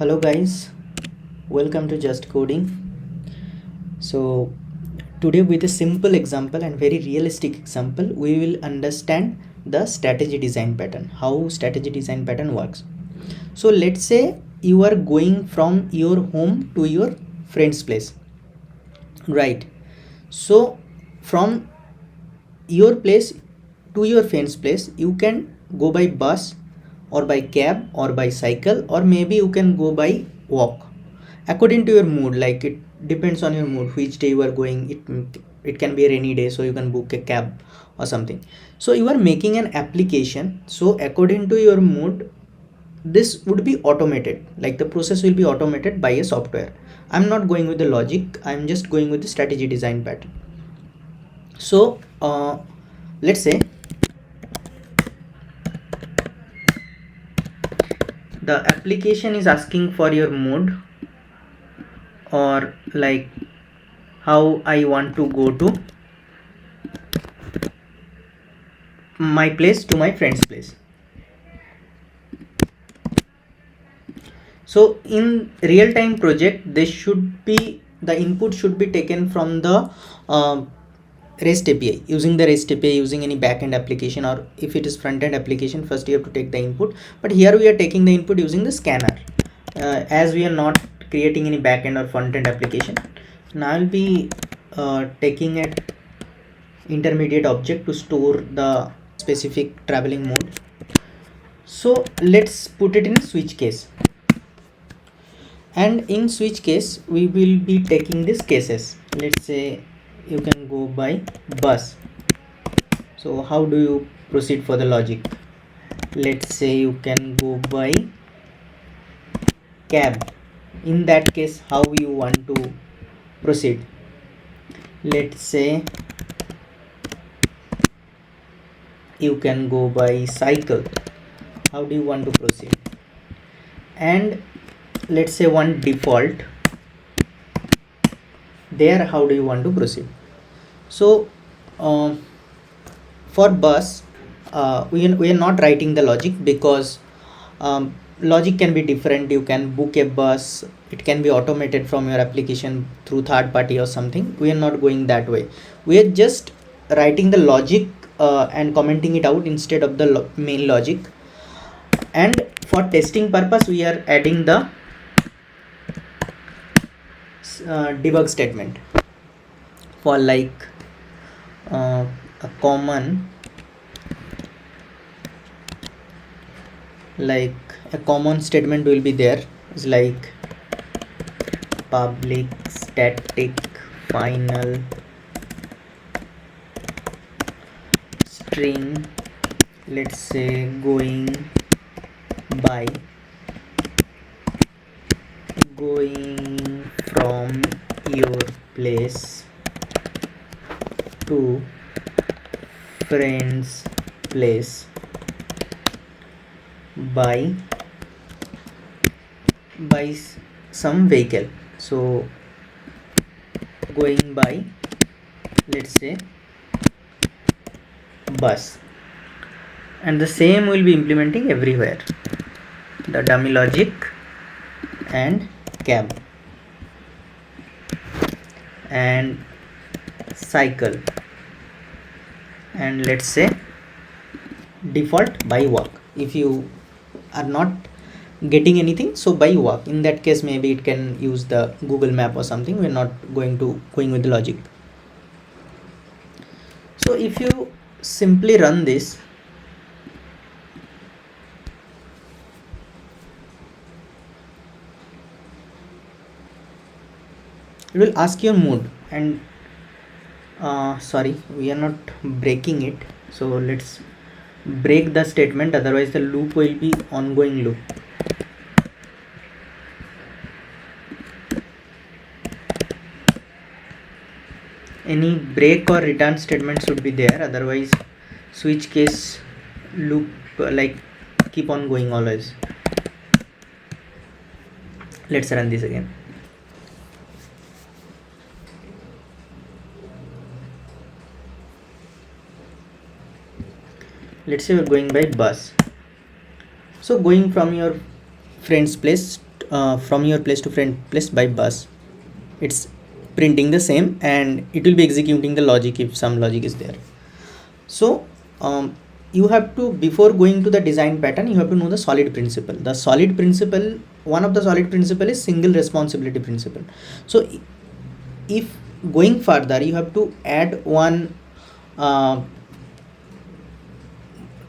Hello guys, welcome to Just Coding. So today with a simple example and very realistic example, we will understand the strategy design pattern, how strategy design pattern works. So let's say you are going from your home to your friend's place, right? So from your place to your friend's place, you can go by bus or by cab or by cycle, or maybe you can go by walk according to your mood. Like, it depends on your mood which day you are going. It can be a rainy day, so you can book a cab or something. So you are making an application, so according to your mood this would be automated, like the process will be automated by a software. I'm not going with the logic, I'm just going with the strategy design pattern. So let's say the application is asking for your mood, or like how I want to go to my place to my friend's place. So in real time project, this should be, the input should be taken from the REST API, using the REST API, using any backend application, or if it is front-end application, first you have to take the input. But here we are taking the input using the scanner, as we are not creating any backend or front-end application. Now I'll be taking an intermediate object to store the specific traveling mode. So let's put it in a switch case, and in switch case we will be taking these cases. Let's say you can go by bus. So how do you proceed for the logic? Let's say you can go by cab. In that case, how you want to proceed? Let's say you can go by cycle. How do you want to proceed? And let's say one default there, how do you want to proceed? So for bus, we are not writing the logic, because logic can be different. You can book a bus, it can be automated from your application through third party or something. We are not going that way. We are just writing the logic and commenting it out instead of the main logic. And for testing purpose, we are adding the debug statement for like a common, like a common statement will be there, is like public static final string, let's say going from your place to friend's place by some vehicle. So going by, let's say, bus. And the same will be implementing everywhere, the dummy logic and cab and cycle, and let's say default by walk. If you are not getting anything, so by walk, in that case maybe it can use the Google map or something. We're not going with the logic. So if you simply run this, it will ask your mood, and sorry, we are not breaking it, so let's break the statement, otherwise the loop will be ongoing loop. Any break or return statement should be there, otherwise switch case loop like keep on going always. Let's run this again. Let's say we're going by bus. So going from your friend's place from your place to friend place by bus. It's printing the same and it will be executing the logic if some logic is there. So you have to, before going to the design pattern, you have to know the solid principle. The solid principle, one of the solid principle is single responsibility principle. So if going further, you have to add one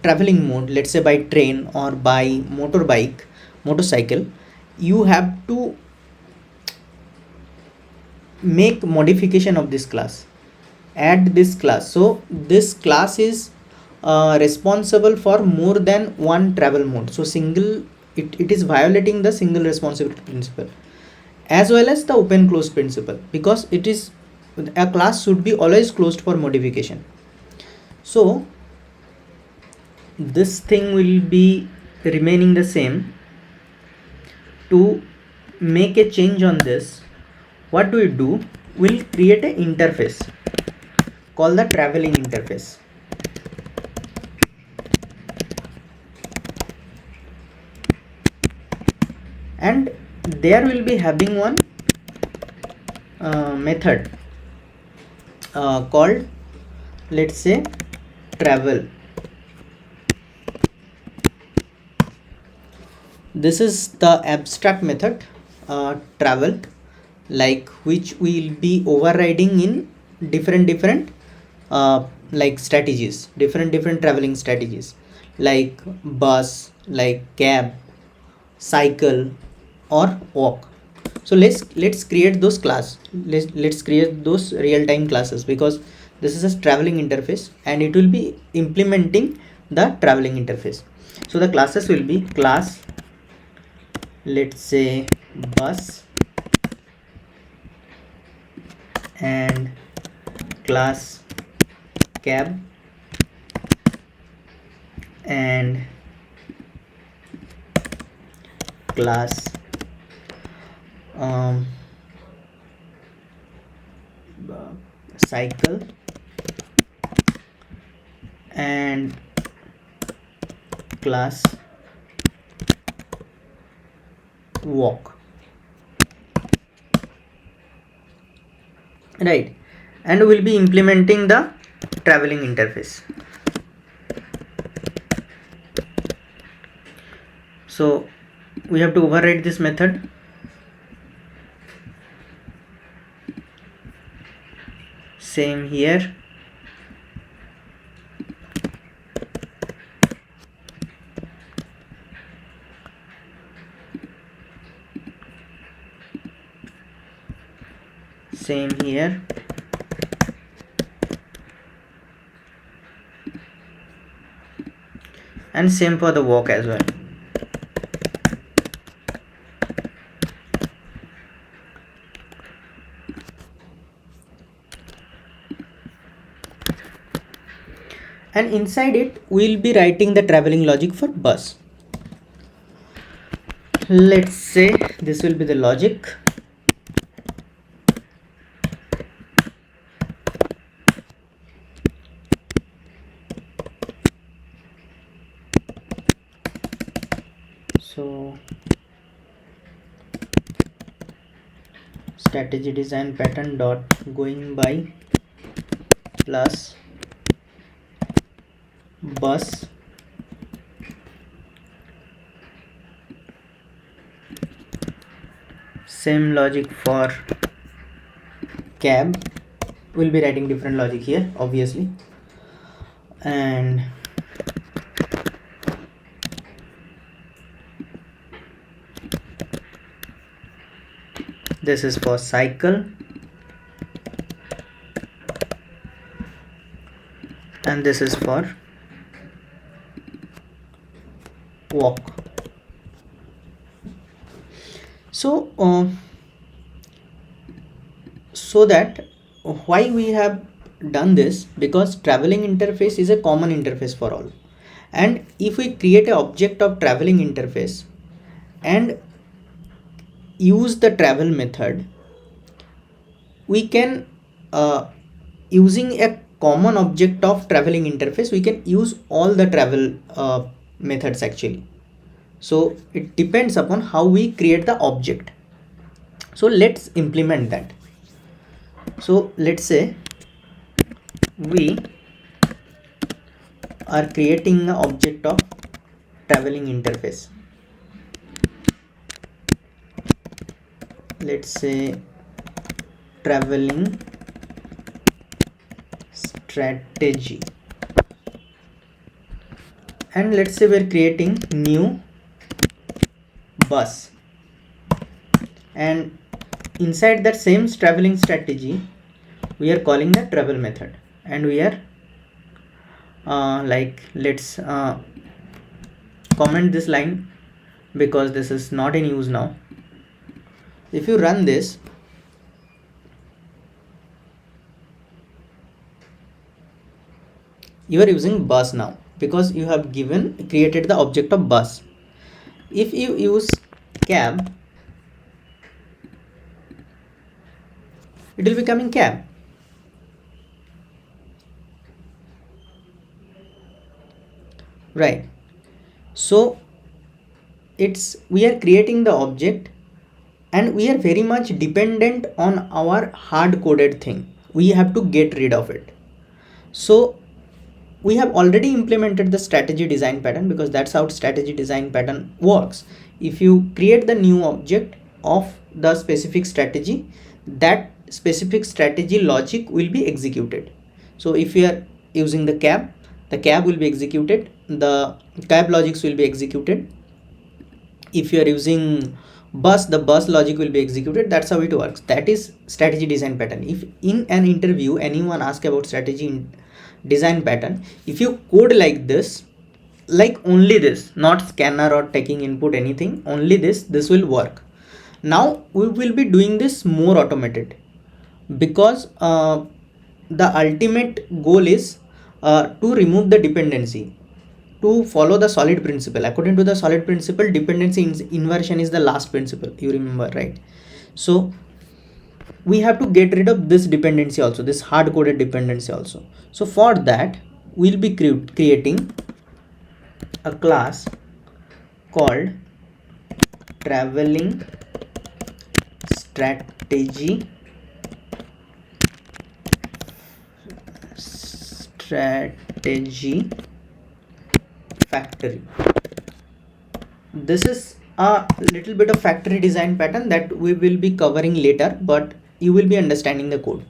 traveling mode, let's say by train or by motorcycle. You have to make modification of this class, add this class. So this class is responsible for more than one travel mode. So it is violating the single responsibility principle as well as the open closed principle, because it is, a class should be always closed for modification. So this thing will be remaining the same. To make a change on this, what do we do? We'll create an interface called the traveling interface. And there will be having one method called, let's say, travel. This is the abstract method, travel, like which will be overriding in different like strategies, different traveling strategies, like bus, like cab, cycle, or walk. So let's create those class. Let's create those real-time classes, because this is a traveling interface and it will be implementing the traveling interface. So the classes will be class, let's say, bus, and class cab, and class cycle, and class walk, right? And we'll be implementing the traveling interface. So we have to override this method. Same here. Same here. And same for the walk as well. And inside it we'll be writing the traveling logic for bus. Let's say this will be the logic. So strategy design pattern dot going by plus bus same logic for cab. We'll be writing different logic here, obviously. And this is for cycle, and this is for walk. So so that why we have done this, because traveling interface is a common interface for all, and if we create an object of traveling interface and use the travel method, we can using a common object of traveling interface, we can use all the travel methods actually. So it depends upon how we create the object. So let's implement that. So let's say we are creating an object of traveling interface. Let's say traveling strategy, and let's say we're creating new bus, and inside that same traveling strategy we are calling the travel method, and we are let's comment this line because this is not in use now. If you run this, you are using bus now because you have created the object of bus. If you use cab, it will be coming cab. Right. So we are creating the object, and we are very much dependent on our hard coded thing. We have to get rid of it. So we have already implemented the strategy design pattern, because that's how strategy design pattern works. If you create the new object of the specific strategy, that specific strategy logic will be executed. So if you are using the cab will be executed, the cab logics will be executed. If you are using bus, the bus logic will be executed. That's how it works. That is strategy design pattern. If in an interview anyone asks about strategy design pattern, if you code like this, like only this, not scanner or taking input anything, only this will work. Now we will be doing this more automated, because the ultimate goal is to remove the dependency, to follow the solid principle. According to the solid principle, dependency inversion is the last principle, you remember, right? So we have to get rid of this dependency also, this hard coded dependency also. So for that we'll be creating a class called traveling strategy factory. This is a little bit of factory design pattern that we will be covering later, but you will be understanding the code.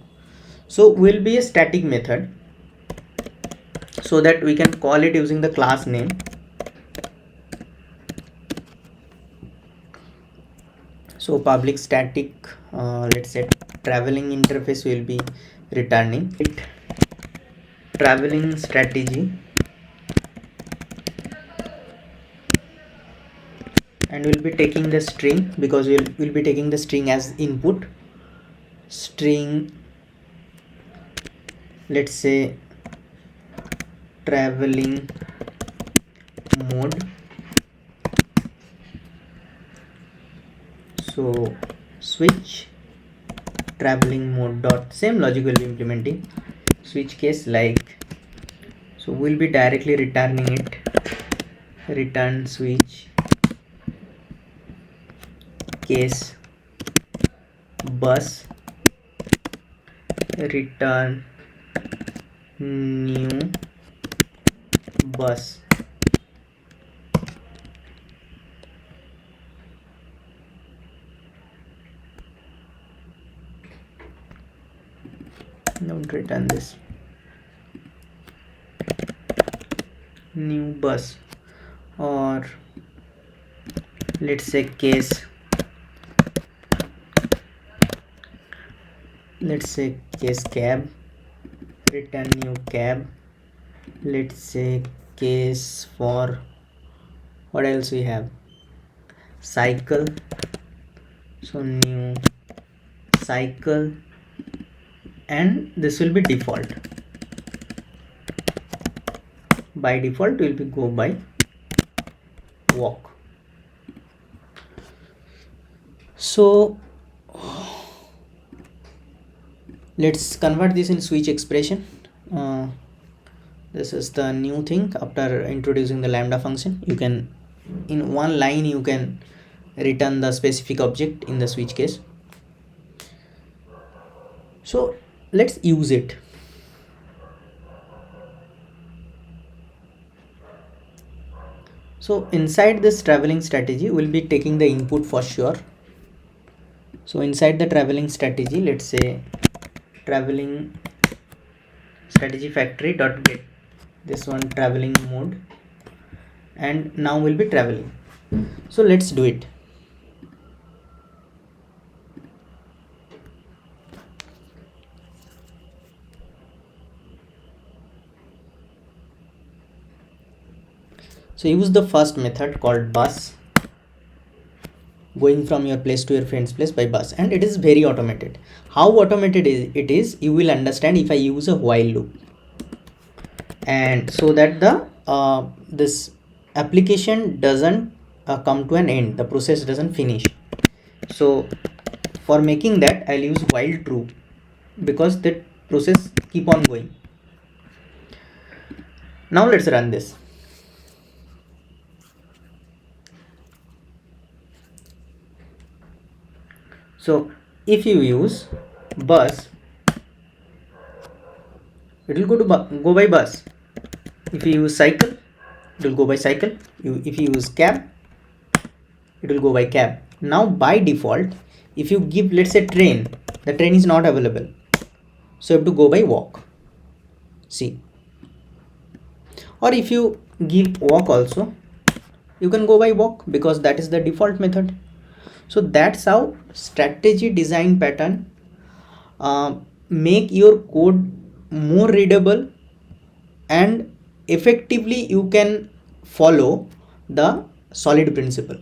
So will be a static method, so that we can call it using the class name. So public static, let's say traveling interface will be returning it traveling strategy, and we'll be taking the string, because we'll be taking the string as input. String, let's say traveling mode. So switch traveling mode dot, same logic will be implementing switch case, like, so we'll be directly returning it, return switch case bus, return new bus. Don't return this, new bus, or let's say case, cab, return new cab. Let's say case for, what else we have, cycle, so new cycle, and this will be default. By default will be go by walk. So let's convert this in switch expression. This is the new thing after introducing the lambda function. You can in one line you can return the specific object in the switch case. So let's use it. So inside this traveling strategy, we'll be taking the input for sure. So inside the traveling strategy, let's say traveling strategy factory dot get this one traveling mode, and now we'll be traveling. So let's do it. So use the first method called bus, going from your place to your friend's place by bus, and it is very automated. How automated it is, you will understand if I use a while loop, and so that the this application doesn't come to an end, the process doesn't finish. So for making that, I'll use while true, because the process keep on going. Now let's run this. So if you use bus, it will go by bus. If you use cycle, it will go by cycle. If you use cab, it will go by cab. Now by default, if you give, let's say, train, the train is not available, so you have to go by walk. See, or if you give walk also, you can go by walk, because that is the default method. So that's how strategy design pattern make your code more readable, and effectively you can follow the solid principle.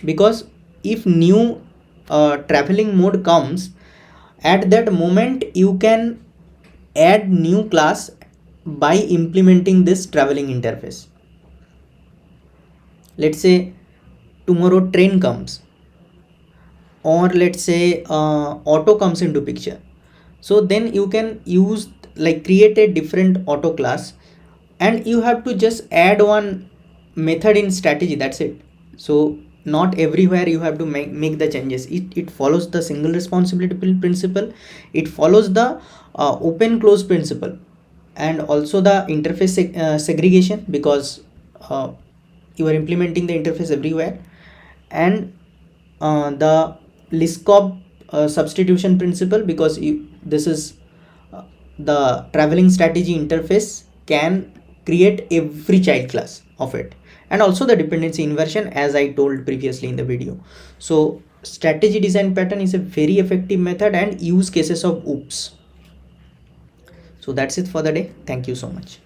Because if new traveling mode comes, at that moment you can add new class by implementing this traveling interface. Let's say tomorrow train comes, or let's say auto comes into picture, so then you can use, like, create a different auto class, and you have to just add one method in strategy, that's it. So not everywhere you have to make the changes. It follows the single responsibility principle, it follows the open close principle, and also the interface segregation, because you are implementing the interface everywhere, and the Liskov substitution principle, because this is the traveling strategy interface can create every child class of it, and also the dependency inversion, as I told previously in the video. So strategy design pattern is a very effective method and use cases of oops. So that's it for the day. Thank you so much.